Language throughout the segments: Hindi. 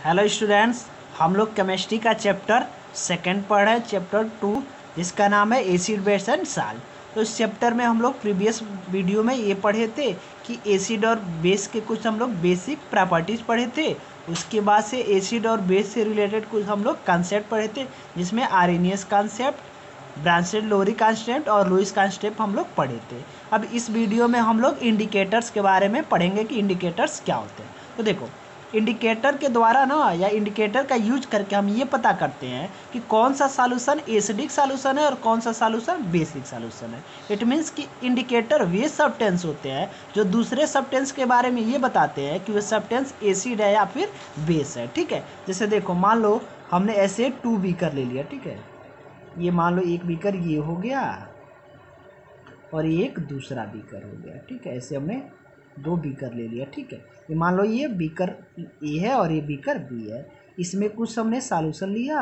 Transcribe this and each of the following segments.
हेलो स्टूडेंट्स, हम लोग केमिस्ट्री का चैप्टर सेकंड पढ़ रहे हैं, चैप्टर 2, जिसका नाम है एसिड बेस एंड साल्ट। तो इस चैप्टर में हम लोग प्रीवियस वीडियो में ये पढ़े थे कि एसिड और बेस के कुछ हम लोग बेसिक प्रॉपर्टीज़ पढ़े थे। उसके बाद से एसिड और बेस से रिलेटेड कुछ हम लोग कॉन्सेप्ट पढ़े थे, जिसमें आर्हेनियस कॉन्सेप्ट, ब्रांसेड-लोरी कॉन्सेप्ट और लुईस कॉन्सेप्ट हम लोग पढ़े थे। अब इस वीडियो में हम लोग इंडिकेटर्स के बारे में पढ़ेंगे कि इंडिकेटर्स क्या होते हैं। तो देखो, इंडिकेटर के द्वारा ना या इंडिकेटर का यूज करके हम ये पता करते हैं कि कौन सा सॉल्यूशन एसिडिक सॉल्यूशन है और कौन सा सॉल्यूशन बेसिक सॉल्यूशन है। इट मीन्स कि इंडिकेटर वे सब्सटेंस होते हैं जो दूसरे सब्सटेंस के बारे में ये बताते हैं कि वो सब्सटेंस एसिड है या फिर बेस है। ठीक है, जैसे देखो, मान लो हमने ऐसे 2 बीकर ले लिया। ठीक है, ये मान लो एक बीकर ये हो गया और एक दूसरा बीकर हो गया। ठीक है, ऐसे हमने 2 बीकर ले लिया। ठीक है, ये मान लो ये बीकर ए है और ये बीकर बी है। इसमें कुछ हमने सॉल्यूशन लिया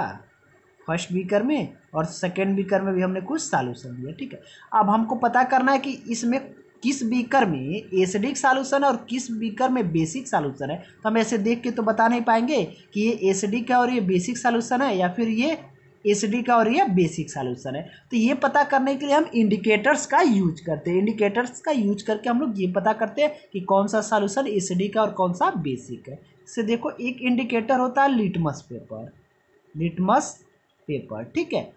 फर्स्ट बीकर में और सेकेंड बीकर में भी हमने कुछ सॉल्यूशन लिया। ठीक है, अब हमको पता करना है कि इसमें किस बीकर में एसिडिक सॉल्यूशन है और किस बीकर में बेसिक सॉल्यूशन है। तो हम ऐसे देख के तो बता नहीं पाएंगे कि ये एसिडिक है और ये बेसिक सॉल्यूशन है या फिर ये एसिडिक का और ये बेसिक सॉल्यूशन है। तो ये पता करने के लिए हम इंडिकेटर्स का यूज करते हैं। इंडिकेटर्स का यूज करके हम लोग ये पता करते हैं कि कौन सा सॉल्यूशन एसिडिक है और कौन सा बेसिक है। इससे देखो, एक इंडिकेटर होता है लिटमस पेपर। लिटमस पेपर, ठीक है,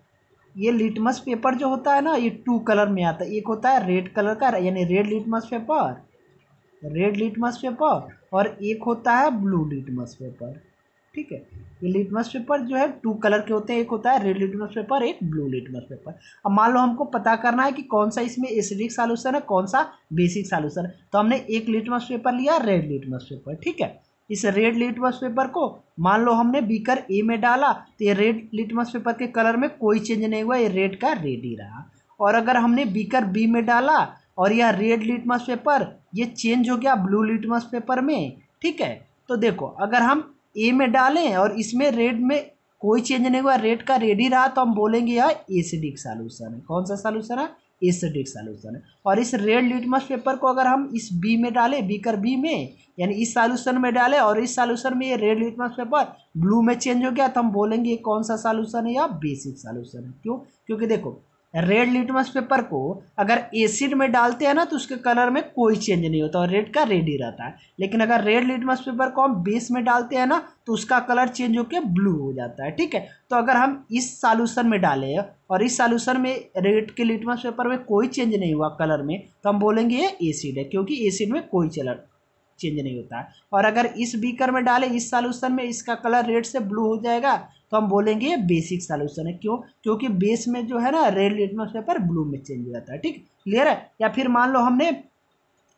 ये लिटमस पेपर जो होता है ना, ये 2 कलर में आता है। एक होता है रेड कलर का, यानी red litmus paper, red litmus paper, और एक होता है ब्लू लिटमस पेपर। ठीक है, ये लिटमस पेपर जो है 2 कलर के होते हैं, एक होता है रेड लिटमस पेपर, एक ब्लू लिटमस पेपर। अब मान लो हमको पता करना है कि कौन सा इसमें एसिडिक सॉल्यूशन है, कौन सा बेसिक सॉल्यूशन है। तो हमने एक लिटमस पेपर लिया, रेड लिटमस पेपर। ठीक है, इस रेड लिटमस पेपर को मान लो हमने बीकर ए में डाला, तो ये रेड लिटमस पेपर के कलर में कोई चेंज नहीं हुआ, ये रेड का रेड ही रहा। और अगर हमने बीकर बी में डाला और यह रेड लिटमस पेपर ये चेंज हो गया ब्लू लिटमस पेपर में। ठीक है, तो देखो, अगर हम ए में डालें और इसमें रेड में कोई चेंज नहीं हुआ, रेड का रेड ही रहा, तो हम बोलेंगे यह एसिडिक सॉल्यूशन है। कौन सा सॉल्यूशन है? एसिडिक सॉल्यूशन है। और इस रेड लिटमस पेपर को अगर हम इस बी में डालें, बीकर बी में, यानी इस सॉल्यूशन में डालें और इस सॉल्यूशन में ये रेड लिटमस पेपर ब्लू में चेंज हो गया, तो हम बोलेंगे ये कौन सा सॉल्यूशन है? या बेसिक सॉल्यूशन है। क्यों? क्योंकि देखो, रेड लिटमस पेपर को अगर एसिड में डालते हैं ना तो उसके कलर में कोई चेंज नहीं होता और रेड का रेड ही रहता है। लेकिन अगर रेड लिटमस पेपर को हम बेस में डालते हैं ना तो उसका कलर चेंज होकर ब्लू हो जाता है। ठीक है, तो अगर हम इस सॉल्यूशन में डालें और इस सॉल्यूशन में रेड के लिटमस पेपर में कोई चेंज नहीं हुआ कलर में, तो हम बोलेंगे ये एसिड है, क्योंकि एसिड में कोई चेंज नहीं होता है। और अगर इस बीकर में डालें इस सॉल्यूशन में, इसका कलर रेड से ब्लू हो जाएगा, तो हम बोलेंगे ये बेसिक सॉल्यूशन है। क्यों? क्योंकि बेस में जो है ना रेड लिटमस पेपर ब्लू में चेंज हो जाता है। ठीक, क्लियर है? या फिर मान लो हमने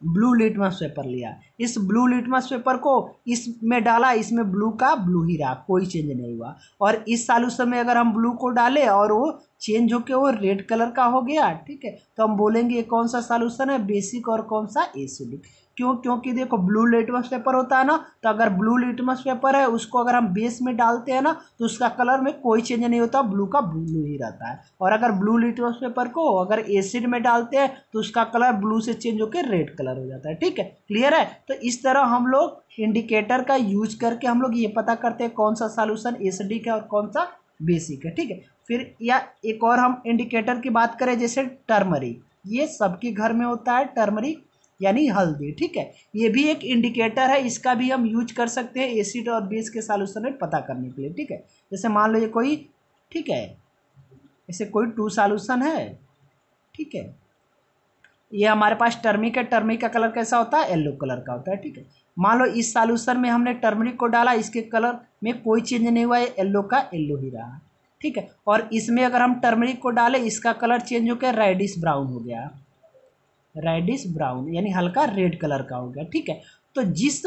ब्लू लिटमस पेपर लिया, इस ब्लू लिटमस पेपर को इसमें डाला, इसमें ब्लू का ब्लू ही रहा, कोई चेंज नहीं हुआ। और इस सॉल्यूशन में अगर हम ब्लू को डालें और वो चेंज होके वो रेड कलर का हो गया, ठीक है, तो हम बोलेंगे ये कौन सा सॉल्यूशन है? बेसिक और कौन सा? एसिडिक। क्यों? क्योंकि देखो, ब्लू लिटमस पेपर होता है ना, तो अगर ब्लू लिटमस पेपर है उसको अगर हम बेस में डालते हैं ना तो उसका कलर में कोई चेंज नहीं होता, ब्लू का ब्लू ही रहता है। और अगर ब्लू लिटमस पेपर को अगर एसिड में डालते हैं तो उसका कलर ब्लू से चेंज होकर रेड कलर हो जाता है। ठीक है, क्लियर है? तो इस तरह हम लोग इंडिकेटर का यूज करके हम लोग ये पता करते हैं कौन सा सॉल्यूशन एसिडिक है और कौन सा बेसिक है। ठीक है, फिर या एक और हम इंडिकेटर की बात करें, जैसे टर्मरिक, ये सबके घर में होता है, टर्मरिक यानी हल्दी। ठीक है, ये भी एक इंडिकेटर है, इसका भी हम यूज कर सकते हैं एसिड और बेस के सॉल्यूशन में पता करने के लिए। ठीक है, जैसे मान लो ये कोई, ठीक है, ऐसे कोई 2 सॉल्यूशन है। ठीक है, ये हमारे पास टर्मिक है, टर्मिक का कलर कैसा होता है? येलो कलर का होता है। ठीक है, मान लो इस सॉल्यूशन में हमने टर्मरिक को डाला, इसके कलर में कोई चेंज नहीं हुआ, येलो का येलो ही रहा। ठीक है, और इसमें अगर हम टर्मरिक को डालें, इसका कलर चेंज होकर रेडिश ब्राउन हो गया, रेडिश ब्राउन यानी हल्का रेड कलर का हो गया। ठीक है, तो जिस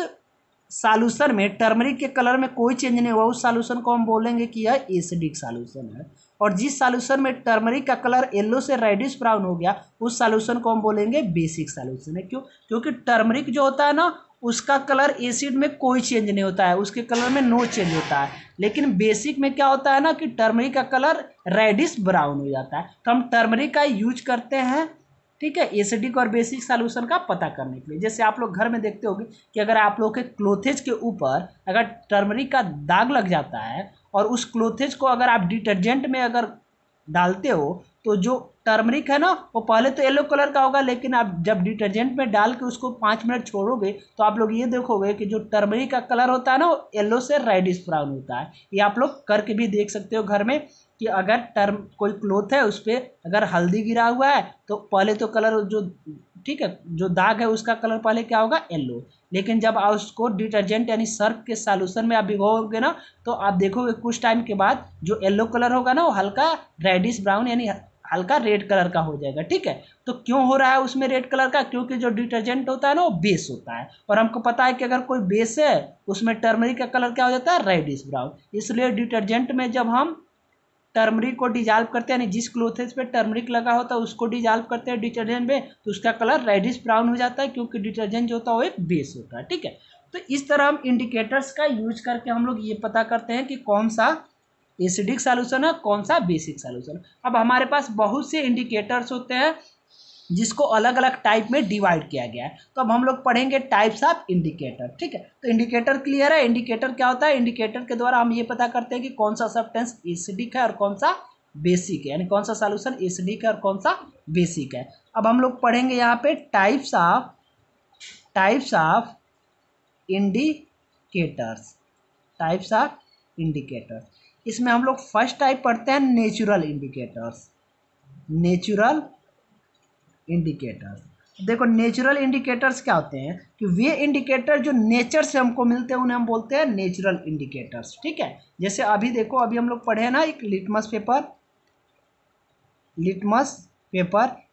सॉल्यूशन में टर्मरिक के कलर में कोई चेंज नहीं हुआ उस सॉल्यूशन को हम बोलेंगे कि यह एसिडिक सॉल्यूशन है। और जिस सॉल्यूशन में टर्मरिक का कलर येलो से रेडिश ब्राउन हो गया उस सॉल्यूशन को हम बोलेंगे बेसिक सॉल्यूशन है। क्यों? क्योंकि टर्मरिक जो होता है ना उसका कलर एसिड में कोई चेंज नहीं होता है, उसके कलर में नो चेंज होता है। लेकिन बेसिक में क्या होता है ना कि टर्मरिक का कलर रेडिश ब्राउन हो जाता है। तो हम टर्मरिक का यूज करते हैं ठीक है, एसिडिक और बेसिक सॉल्यूशन का पता करने के लिए। जैसे आप लोग घर में देखते होंगे कि अगर आप लोग के क्लोथेज के ऊपर अगर टर्मरिक का दाग लग जाता है और उस क्लोथेज को अगर आप डिटर्जेंट में अगर डालते हो तो जो टर्मरिक है ना वो पहले तो येलो कलर का होगा, लेकिन आप जब डिटर्जेंट में डाल के उसको 5 मिनट छोड़ोगे तो आप लोग ये देखोगे कि जो टर्मरिक का कलर होता है ना वो येलो से रेडिश ब्राउन होता है। ये आप लोग करके भी देख सकते हो घर में कि अगर कोई क्लोथ है उस पर अगर हल्दी गिरा हुआ है तो पहले तो कलर जो ठीक है जो दाग है उसका कलर पहले क्या होगा, येलो। लेकिन जब आप उसको डिटर्जेंट यानी सर्फ के सॉल्यूशन में आप भिगोगे ना तो आप देखोगे कुछ टाइम के बाद जो येलो कलर होगा ना वो हल्का रेडिश ब्राउन यानी हल्का रेड कलर का हो जाएगा। ठीक है, तो क्यों हो रहा है उसमें रेड कलर का, क्योंकि जो डिटर्जेंट होता है ना वो बेस होता है और हमको पता है कि अगर कोई बेस है उसमें टर्मरिक का कलर क्या हो जाता है, रेडिश ब्राउन। इसलिए डिटर्जेंट में जब हम टर्मरिक को डिजॉल्व करते हैं यानी जिस क्लोथेज पे टर्मरिक लगा होता है उसको डिजॉल्व करते हैं डिटर्जेंट में तो उसका कलर रेडिश ब्राउन हो जाता है, क्योंकि डिटर्जेंट जो होता है वो एक बेस होता है। ठीक है, तो इस तरह हम इंडिकेटर्स का यूज करके हम लोग ये पता करते हैं कि कौन सा एसिडिक सॉल्यूशन है कौन सा बेसिक सॉल्यूशन। अब हमारे पास बहुत से इंडिकेटर्स होते हैं जिसको अलग अलग टाइप में डिवाइड किया गया है। तो अब हम लोग पढ़ेंगे टाइप्स ऑफ इंडिकेटर। ठीक है, तो इंडिकेटर क्लियर है। इंडिकेटर क्या होता है, इंडिकेटर के द्वारा हम ये पता करते हैं कि कौन सा सब्सटेंस एसिडिक है और कौन सा बेसिक है, यानी कौन सा सॉल्यूशन एसिडिक है और कौन सा बेसिक है। अब हम लोग पढ़ेंगे यहाँ पे types of indicators. Types of indicators, इसमें हम लोग फर्स्ट टाइप पढ़ते हैं नेचुरल इंडिकेटर्स। नेचुरल इंडिकेटर्स, देखो नेचुरल इंडिकेटर्स क्या होते हैं कि वे इंडिकेटर जो नेचर से हमको मिलते हैं उन्हें हम बोलते हैं नेचुरल इंडिकेटर्स। ठीक है, जैसे अभी देखो अभी हम लोग पढ़े हैं ना एक लिटमस पेपर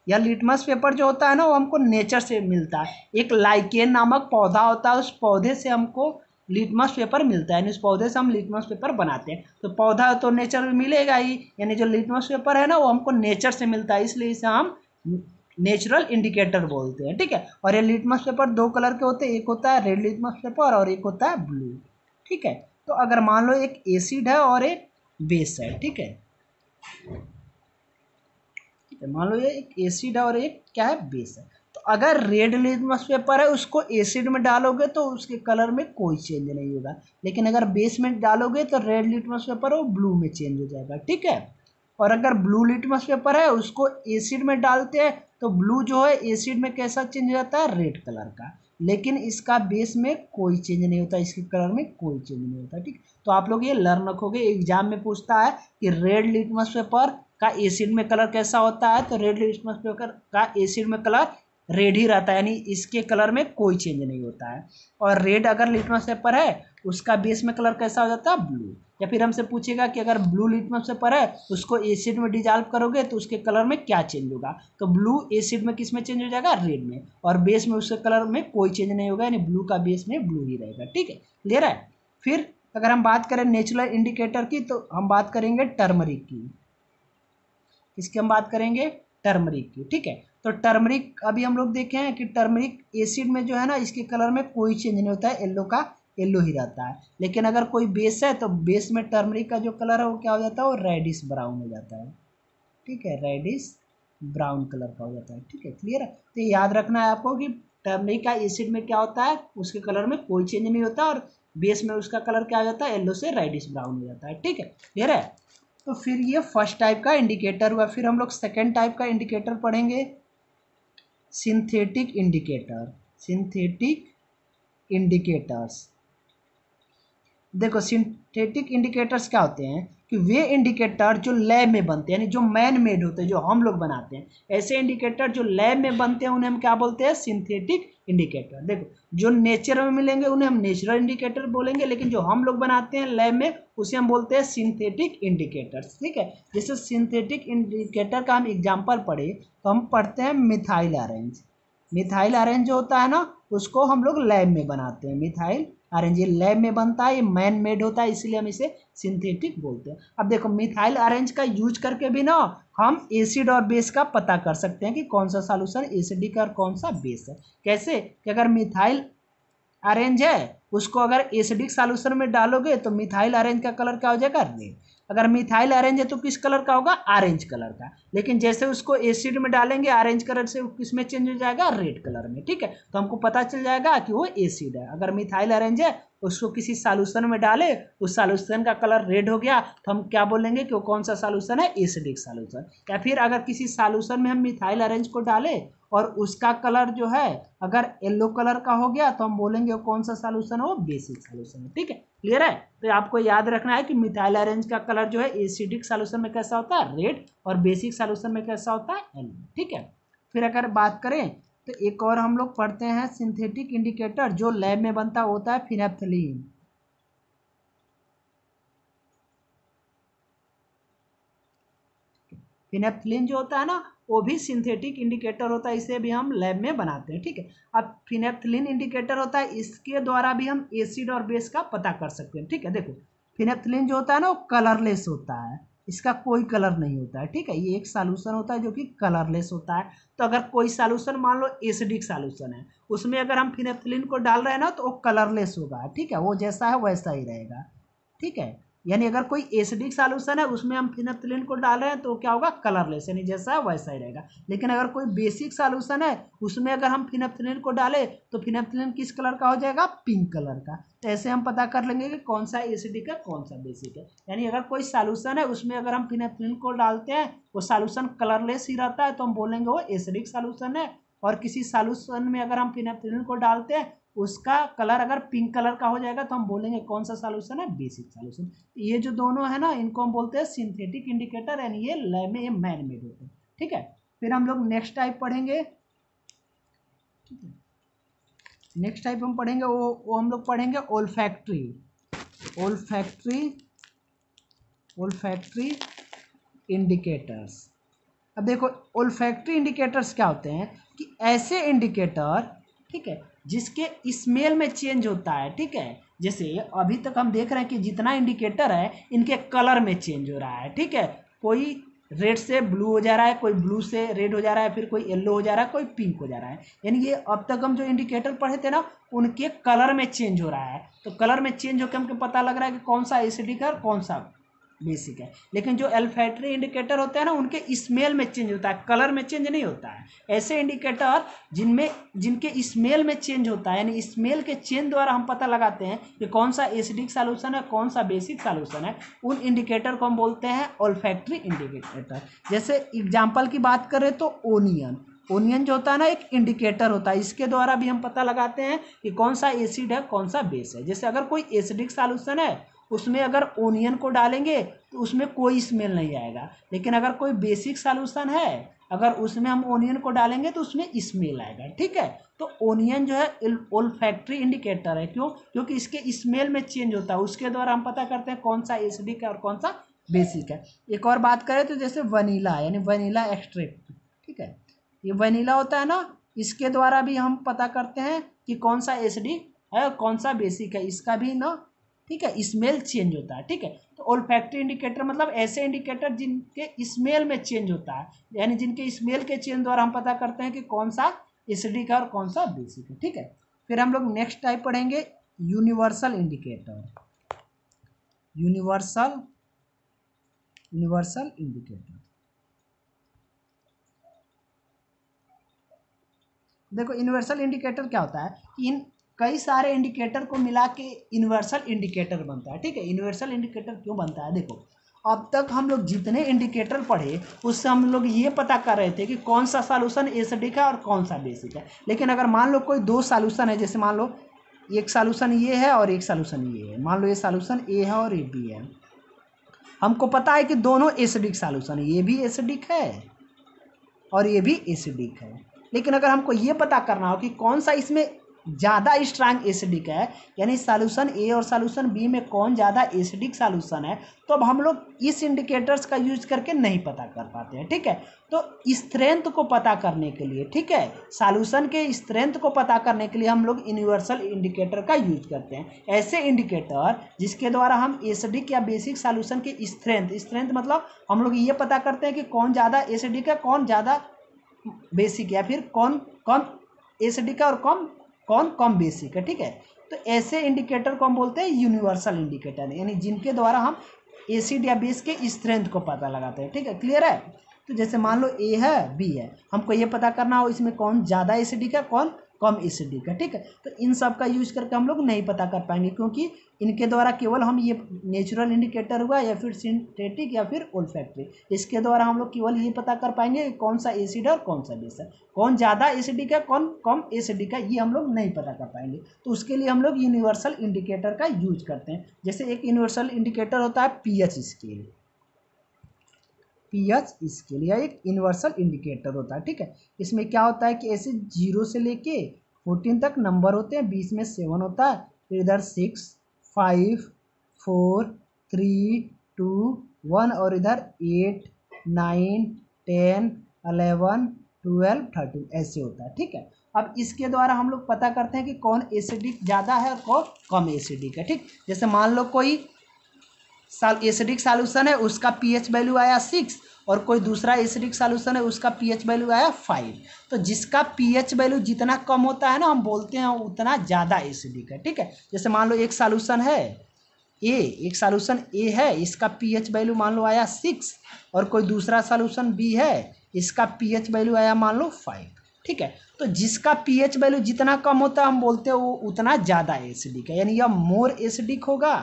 या लिटमस पेपर जो होता है ना वो हमको नेचर से मिलता है। एक लाइकेन नामक पौधा होता है, उस पौधे से हमको लिटमस पेपर मिलता है, यानी उस पौधे से हम लिटमस पेपर बनाते हैं। तो पौधा तो नेचर में मिलेगा ही, यानी जो लिटमस पेपर है ना वो हमको नेचर से मिलता है, इसलिए इसे हम नेचुरल इंडिकेटर बोलते हैं। ठीक है, और ये लिटमस पेपर दो कलर के होते हैं, एक होता है रेड लिटमस पेपर और एक होता है ब्लू। ठीक है, तो अगर मान लो एक एसिड है और एक बेस है। ठीक है, मान लो ये एक एसिड है और एक क्या है, बेस है। तो अगर रेड लिटमस पेपर है उसको एसिड में डालोगे तो उसके कलर में कोई चेंज नहीं होगा, लेकिन अगर बेस में डालोगे तो रेड लिटमस पेपर वो ब्लू में चेंज हो जाएगा। ठीक है, और अगर ब्लू लिटमस पेपर है उसको एसिड में डालते हैं तो ब्लू जो है एसिड में कैसा चेंज हो जाता है, रेड कलर का, लेकिन इसका बेस में कोई चेंज नहीं होता, इसके कलर में कोई चेंज नहीं होता। ठीक, तो आप लोग ये लर्न रखोगे, एग्जाम में पूछता है कि रेड लिटमस पेपर का एसिड में कलर कैसा होता है, तो रेड लिटमस पेपर का एसिड में कलर रेड ही रहता है, यानी इसके कलर में कोई चेंज नहीं होता है। और रेड अगर लिटमस पेपर है उसका बेस में कलर कैसा हो जाता है, ब्लू। या फिर हमसे पूछेगा कि अगर ब्लू लिटमस पेपर है उसको एसिड में डिजॉल्व करोगे तो उसके कलर में क्या चेंज होगा, तो ब्लू एसिड में किस में चेंज हो जाएगा, रेड में, और बेस में उसके कलर में कोई चेंज नहीं होगा, यानी ब्लू का बेस में ब्लू ही रहेगा। ठीक है, क्लियर है। फिर अगर हम बात करें नेचुरल इंडिकेटर की तो हम बात करेंगे टर्मरिक की। इसकी हम बात करेंगे टर्मरिक की। ठीक है, तो टर्मरिक अभी हम लोग देखे हैं कि टर्मरिक एसिड में जो है ना इसके कलर में कोई चेंज नहीं होता है, येलो का येलो ही रहता है। लेकिन अगर कोई बेस है तो बेस में टर्मरिक का जो कलर है वो क्या हो जाता है, वो रेडिश ब्राउन हो जाता है। ठीक है, रेडिश ब्राउन कलर का हो जाता है। ठीक है, क्लियर है। तो याद रखना है आपको कि टर्मरिक का एसिड में क्या होता है, उसके कलर में कोई चेंज नहीं होता और बेस में उसका कलर क्या हो जाता है, येलो से रेडिश ब्राउन हो जाता है। ठीक है, क्लियर है। तो फिर ये फर्स्ट टाइप का इंडिकेटर हुआ। फिर हम लोग सेकेंड टाइप का इंडिकेटर पढ़ेंगे, सिंथेटिक इंडिकेटर। सिंथेटिक इंडिकेटर्स, देखो सिंथेटिक इंडिकेटर्स क्या होते हैं कि वे इंडिकेटर जो लैब में बनते हैं, यानी जो मैन मेड होते हैं, जो हम लोग बनाते हैं, ऐसे इंडिकेटर जो लैब में बनते हैं उन्हें हम क्या बोलते हैं, सिंथेटिक इंडिकेटर। देखो जो नेचर में मिलेंगे उन्हें हम नेचुरल इंडिकेटर बोलेंगे, लेकिन जो हम लोग बनाते हैं लैब में उसे हम बोलते हैं सिंथेटिक इंडिकेटर्स। ठीक है, जैसे सिंथेटिक इंडिकेटर का हम एग्जाम्पल पढ़े तो हम पढ़ते हैं मिथाइल ऑरेंज। मिथाइल ऑरेंज जो होता है ना उसको हम लोग लैब में बनाते हैं। मिथाइल ऑरेंज ये लैब में बनता है, ये मैन मेड होता है, इसलिए हम इसे सिंथेटिक बोलते हैं। अब देखो मिथाइल ऑरेंज का यूज करके भी ना हम एसिड और बेस का पता कर सकते हैं कि कौन सा सॉल्यूशन एसिडिक और कौन सा बेस है। कैसे कि अगर मिथाइल ऑरेंज है उसको अगर एसिडिक सॉल्यूशन में डालोगे तो मिथाइल ऑरेंज का कलर क्या हो जाएगा, रेड। अगर मिथाइल ऑरेंज है तो किस कलर का होगा, ऑरेंज कलर का। लेकिन जैसे उसको एसिड में डालेंगे ऑरेंज कलर से किस में चेंज हो जाएगा, रेड कलर में। ठीक है, तो हमको पता चल जाएगा कि वो एसिड है। अगर मिथाइल ऑरेंज है उसको किसी सॉल्यूशन में डाले, उस सॉल्यूशन का कलर रेड हो गया तो हम क्या बोलेंगे कि वो कौन सा सॉल्यूशन है, एसिडिक सॉल्यूशन। या फिर अगर किसी सॉल्यूशन में हम मिथाइल ऑरेंज को डाले और उसका कलर जो है अगर येलो कलर का हो गया तो हम बोलेंगे वो कौन सा सॉल्यूशन है, वो बेसिक सॉल्यूशन है। ठीक है, क्लियर है। तो आपको याद रखना है कि मिथाइल ऑरेंज का कलर जो है एसिडिक सॉल्यूशन में कैसा होता है, रेड, और बेसिक सॉल्यूशन में कैसा होता है, येलो। ठीक है, फिर अगर बात करें तो एक और हम लोग पढ़ते हैं सिंथेटिक इंडिकेटर जो लैब में बनता होता है फिनेप्थलीन। फिनेप्थलीन जो होता है ना वो भी सिंथेटिक इंडिकेटर होता है, इसे भी हम लैब में बनाते हैं। ठीक है, अब फिनेप्थलीन इंडिकेटर होता है, इसके द्वारा भी हम एसिड और बेस का पता कर सकते हैं। ठीक है, देखो फिनेप्थलीन जो होता है ना वो कलरलेस होता है, इसका कोई कलर नहीं होता है। ठीक है, ये एक सॉल्यूशन होता है जो कि कलरलेस होता है। तो अगर कोई सॉल्यूशन मान लो एसिडिक सॉल्यूशन है, उसमें अगर हम फिनेप्थलीन को डाल रहे हैं ना तो वो कलरलेस होगा। ठीक है, वो जैसा है वैसा ही रहेगा। ठीक है, यानी अगर कोई एसिडिक सॉल्यूशन है उसमें हम फिनेप्थलीन को डाल रहे हैं तो क्या होगा, कलरलेस, यानी जैसा है वैसा ही रहेगा। लेकिन अगर कोई बेसिक सॉल्यूशन है उसमें अगर हम फिनेप्थलीन को डालें तो फिनेप्थलीन किस कलर का हो जाएगा, पिंक कलर का। तो ऐसे हम पता कर लेंगे कि कौन सा एसिडिक है कौन सा बेसिक है। यानी अगर कोई सॉल्यूशन है उसमें अगर हम फिनेप्थलीन को डालते हैं वो सॉल्यूशन कलरलेस ही रहता है तो हम बोलेंगे वो एसिडिक सॉल्यूशन है। और किसी सॉल्यूशन में अगर हम फिनेप्थलीन को डालते हैं उसका कलर अगर पिंक कलर का हो जाएगा तो हम बोलेंगे कौन सा सॉल्यूशन है, बेसिक सॉल्यूशन। ये जो दोनों है ना इनको हम बोलते हैं सिंथेटिक इंडिकेटर, यानी ये लैब में ये मैन मेड होते हैं। ठीक है, फिर हम लोग नेक्स्ट टाइप पढ़ेंगे। ठीक है, नेक्स्ट टाइप हम पढ़ेंगे वो हम लोग पढ़ेंगे ओल्फैक्ट्री। Olfactory olfactory indicators. अब देखो ओल्फैक्ट्री इंडिकेटर्स क्या होते हैं कि ऐसे इंडिकेटर, ठीक है, जिसके स्मेल में चेंज होता है। ठीक है, जैसे अभी तक हम देख रहे हैं कि जितना इंडिकेटर है इनके कलर में चेंज हो रहा है। ठीक है, कोई रेड से ब्लू हो जा रहा है, कोई ब्लू से रेड हो जा रहा है, फिर कोई येलो हो जा रहा है, कोई पिंक हो जा रहा है। यानी ये अब तक हम जो इंडिकेटर पढ़े थे ना उनके कलर में चेंज हो रहा है। तो कलर में चेंज होकर हमको पता लग रहा है कि कौन सा एसिडिक है और कौन सा बेसिक है। लेकिन जो अल्फैक्ट्री इंडिकेटर होते हैं ना उनके स्मेल में चेंज होता है, कलर में चेंज नहीं होता है। ऐसे इंडिकेटर जिनके स्मेल में चेंज होता है, यानी स्मेल के चेंज द्वारा हम पता लगाते हैं कि कौन सा एसिडिक सॉल्यूशन है कौन सा बेसिक सॉल्यूशन है, उन इंडिकेटर को हम बोलते हैं ओल्फैक्ट्री इंडिकेटर। जैसे एग्जाम्पल की बात करें तो ओनियन जो होता है ना एक इंडिकेटर होता है, इसके द्वारा भी हम पता लगाते हैं कि कौन सा एसिड है कौन सा बेस है। जैसे अगर कोई एसिडिक सॉल्यूशन है उसमें अगर ओनियन को डालेंगे तो उसमें कोई स्मेल नहीं आएगा। लेकिन अगर कोई बेसिक सॉल्यूशन है अगर उसमें हम ओनियन को डालेंगे तो उसमें स्मेल आएगा। ठीक है, तो ओनियन जो है ओल्फैक्ट्री इंडिकेटर है। क्यों, क्योंकि इसके स्मेल में चेंज होता है, उसके द्वारा हम पता करते हैं कौन सा एसिडिक है और कौन सा बेसिक है। एक और बात करें तो जैसे वनीला यानी वनीला एक्सट्रैक्ट। ठीक है, ये वनीला होता है ना, इसके द्वारा भी हम पता करते हैं कि कौन सा एसिडिक है और कौन सा बेसिक है, इसका भी ना, ठीक है, स्मेल चेंज होता है। ठीक है, तो ओल्फैक्ट्री इंडिकेटर मतलब ऐसे इंडिकेटर जिनके स्मेल में चेंज होता है, यानी जिनके स्मेल के चेंज द्वारा हम पता करते हैं कि कौन सा एसिडिक है और कौन सा बेसिक है। ठीक है, फिर हम लोग नेक्स्ट टाइप पढ़ेंगे यूनिवर्सल इंडिकेटर। Universal indicator. देखो यूनिवर्सल इंडिकेटर क्या होता है, इन कई सारे इंडिकेटर को मिला के यूनिवर्सल इंडिकेटर बनता है। ठीक है, यूनिवर्सल इंडिकेटर क्यों बनता है, देखो अब तक हम लोग जितने इंडिकेटर पढ़े उससे हम लोग ये पता कर रहे थे कि कौन सा सॉल्यूशन एसिडिक है और कौन सा बेसिक है। लेकिन अगर मान लो कोई दो सॉल्यूशन है, जैसे मान लो एक सॉल्यूशन ये है और एक सॉल्यूशन ये है, मान लो ये सॉल्यूशन ए है और ये बी है, हमको पता है कि दोनों एसिडिक सॉल्यूशन है, ये भी एसिडिक है और ये भी एसिडिक है। लेकिन अगर हमको ये पता करना हो कि कौन सा इसमें ज़्यादा स्ट्रांग एसिडिक है, यानी सॉल्यूशन ए और सॉल्यूशन बी में कौन ज़्यादा एसिडिक सॉल्यूशन है, तो अब हम लोग इस इंडिकेटर्स का यूज करके नहीं पता कर पाते हैं। ठीक है, तो स्ट्रेंथ को पता करने के लिए, ठीक है, सॉल्यूशन के स्ट्रेंथ को पता करने के लिए हम लोग यूनिवर्सल इंडिकेटर का यूज करते हैं। ऐसे इंडिकेटर जिसके द्वारा हम एसिडिक या बेसिक सॉल्यूशन की स्ट्रेंथ मतलब हम लोग ये पता करते हैं कि कौन ज़्यादा एसिडिक है कौन ज़्यादा बेसिक, या फिर कौन कम एसिडिक है और कौन कम बेसिक है। ठीक है, तो ऐसे इंडिकेटर को हम बोलते हैं यूनिवर्सल इंडिकेटर, यानी जिनके द्वारा हम एसिड या बेस के स्ट्रेंथ को पता लगाते हैं। ठीक है, क्लियर है। तो जैसे मान लो ए है बी है, हमको ये पता करना हो इसमें कौन ज़्यादा एसिडिक है कौन कम एसिडिक है। ठीक है, तो इन सब का यूज करके हम लोग नहीं पता कर पाएंगे, क्योंकि इनके द्वारा केवल हम ये नेचुरल इंडिकेटर हुआ या फिर सिंथेटिक या फिर ओल्फैक्टरी, इसके द्वारा हम लोग केवल ये पता कर पाएंगे कि कौन सा एसिड है और कौन सा बेस है, कौन ज़्यादा एसिडिक है कौन कम एसिडिक है, ये हम लोग नहीं पता कर पाएंगे। तो उसके लिए हम लोग यूनिवर्सल इंडिकेटर का यूज करते हैं। जैसे एक यूनिवर्सल इंडिकेटर होता है पीएच स्केल, पीएच स्केल या एक यूनिवर्सल इंडिकेटर होता है। ठीक है, इसमें क्या होता है कि ऐसे 0 से लेके 14 तक नंबर होते हैं, बीच में 7 होता है, फिर इधर 6 5 4 3 2 1 और इधर 8 9 10 11 12 13 ऐसे होता है। ठीक है, अब इसके द्वारा हम लोग पता करते हैं कि कौन एसिडिक ज़्यादा है और कौन कम एसिडिक है। ठीक, जैसे मान लो कोई एसिडिक सॉल्यूशन है उसका पीएच वैल्यू आया 6 और कोई दूसरा एसिडिक सॉल्यूशन है उसका पीएच वैल्यू आया 5, तो जिसका पीएच वैल्यू जितना कम होता है ना हम बोलते हैं उतना ज़्यादा एसिडिक है। ठीक है, जैसे मान लो एक सॉल्यूशन है एक सॉल्यूशन ए है, इसका पीएच वैल्यू मान लो आया 6 और कोई दूसरा सॉल्यूशन बी है, इसका पीएच वैल्यू आया मान लो 5। ठीक है, तो जिसका पीएच वैल्यू जितना कम होता है हम बोलते हैं वो उतना ज़्यादा एसिडिक है, यानी यह मोर एसिडिक होगा,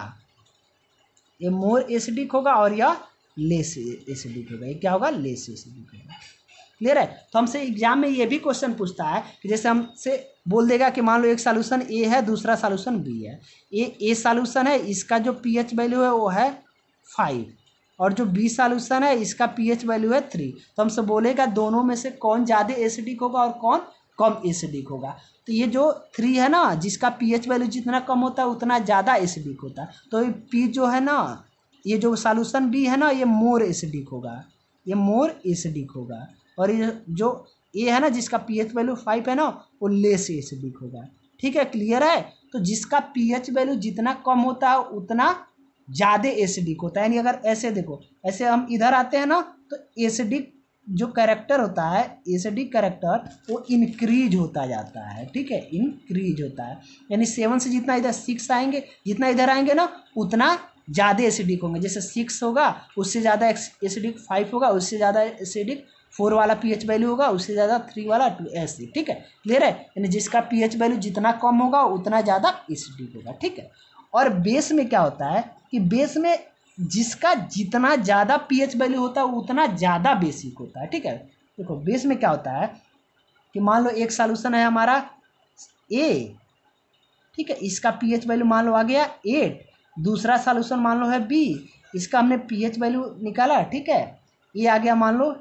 ये मोर एसिडिक होगा और यह लेस एसिडिक होगा। ये क्या होगा, लेस एसिडिक होगा। क्लियर है। तो हमसे एग्जाम में ये भी क्वेश्चन पूछता है कि जैसे हमसे बोल देगा कि मान लो एक सॉल्यूशन ए है दूसरा सॉल्यूशन बी है, ए सॉल्यूशन है इसका जो पीएच वैल्यू है वो है 5 और जो बी सॉल्यूशन है इसका पीएच वैल्यू है 3, तो हमसे बोलेगा दोनों में से कौन ज़्यादा एसिडिक होगा और कौन कम एसिडिक होगा। तो ये जो 3 है ना, जिसका पीएच वैल्यू जितना कम होता है उतना ज़्यादा एसिडिक होता है, तो ये पी जो है ना, ये जो सॉल्यूशन बी है ना ये मोर एसिडिक होगा, ये मोर एसिडिक होगा, और ये जो ए है ना जिसका पीएच वैल्यू 5 है ना वो लेस एसिडिक होगा। ठीक है, क्लियर है। तो जिसका पीएच वैल्यू जितना कम होता है उतना ज़्यादा एसिडिक होता है, यानी अगर ऐसे देखो, ऐसे हम इधर आते हैं ना तो एसिडिक जो कैरेक्टर होता है, एसिडिक कैरेक्टर वो इंक्रीज होता जाता है। ठीक है, इंक्रीज होता है, यानी 7 से जितना इधर 6 आएंगे, जितना इधर आएंगे ना उतना ज़्यादा एसिडिक होंगे। जैसे 6 होगा उससे ज़्यादा एसिडिक 5 होगा, उससे ज़्यादा एसिडिक 4 वाला पीएच वैल्यू होगा, उससे ज़्यादा 3 वाला 2 ऐसे। ठीक है, क्लियर है। यानी जिसका पीएच वैल्यू जितना कम होगा उतना ज़्यादा एसिडिक होगा। ठीक है, और बेस में क्या होता है कि बेस में जिसका जितना ज़्यादा पीएच वैल्यू होता है उतना ज़्यादा बेसिक होता है। ठीक है, देखो बेस में क्या होता है कि मान लो एक सॉल्यूशन है हमारा ए, ठीक है, इसका पीएच वैल्यू मान लो आ गया 8, दूसरा सॉल्यूशन मान लो है बी, इसका हमने पीएच वैल्यू निकाला। ठीक है, ये आ गया मान लो,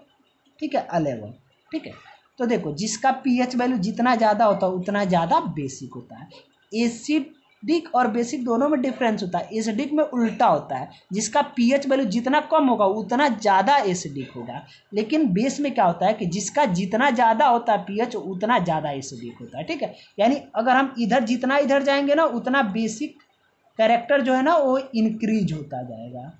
ठीक है, 11। ठीक है, तो देखो जिसका पीएच वैल्यू जितना ज़्यादा होता है उतना ज़्यादा बेसिक होता है। एसिडिक और बेसिक दोनों में डिफरेंस होता है, एसिडिक में उल्टा होता है, जिसका पीएच वैल्यू जितना कम होगा उतना ज़्यादा एसिडिक होगा, लेकिन बेस में क्या होता है कि जिसका जितना ज़्यादा होता है पीएच उतना ज़्यादा एसिडिक होता है। ठीक है, यानी अगर हम इधर जितना इधर जाएंगे ना उतना बेसिक कैरेक्टर जो है ना वो इंक्रीज होता जाएगा,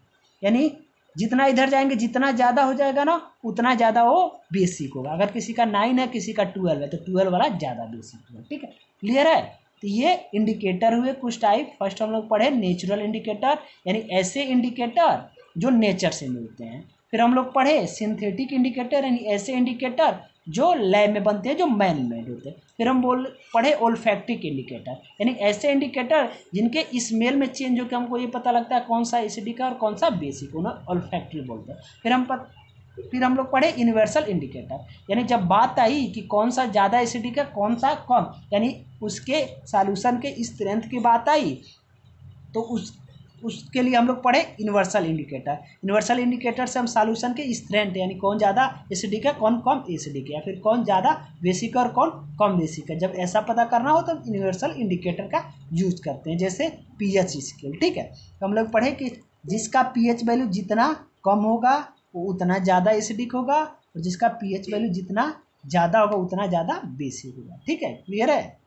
यानी जितना इधर जाएंगे जितना ज़्यादा हो जाएगा ना उतना ज़्यादा वो बेसिक होगा। अगर किसी का 9 है किसी का 12 है तो 12 वाला ज़्यादा बेसिक होगा। ठीक है, क्लियर है। तो ये इंडिकेटर हुए कुछ टाइप। फर्स्ट हम लोग पढ़े नेचुरल इंडिकेटर, यानी ऐसे इंडिकेटर जो नेचर से मिलते हैं। फिर हम लोग पढ़े सिंथेटिक इंडिकेटर, यानी ऐसे इंडिकेटर जो लैब में बनते हैं, जो मैन मेड होते हैं। फिर हम पढ़े ओल्फैक्टिक इंडिकेटर, यानी ऐसे इंडिकेटर जिनके स्मेल में चेंज होकर हमको ये पता लगता है कौन सा एसिडिक है और कौन सा बेसिक, उन्हें ओल्फैक्टरी बोलते हैं। फिर हम लोग पढ़े यूनिवर्सल इंडिकेटर, यानी जब बात आई कि कौन सा ज़्यादा एसिडिक है कौन सा कम, यानी उसके सॉल्यूशन के स्ट्रेंथ की बात आई तो उसके लिए हम लोग पढ़े यूनिवर्सल इंडिकेटर। यूनिवर्सल इंडिकेटर से हम सॉल्यूशन के स्ट्रेंथ यानी कौन ज़्यादा एसिडिक है कौन कम एसिडिक है, या फिर कौन ज़्यादा बेसिक है और कौन कम बेसिक है, जब ऐसा पता करना हो तो यूनिवर्सल इंडिकेटर का यूज करते हैं, जैसे पीएच स्केल। ठीक है, तो हम लोग पढ़े कि जिसका पीएच वैल्यू जितना कम होगा वो उतना ज़्यादा एसिडिक होगा, और जिसका पीएच वैल्यू जितना ज़्यादा होगा उतना ज़्यादा बेसिक होगा। ठीक है, क्लियर है।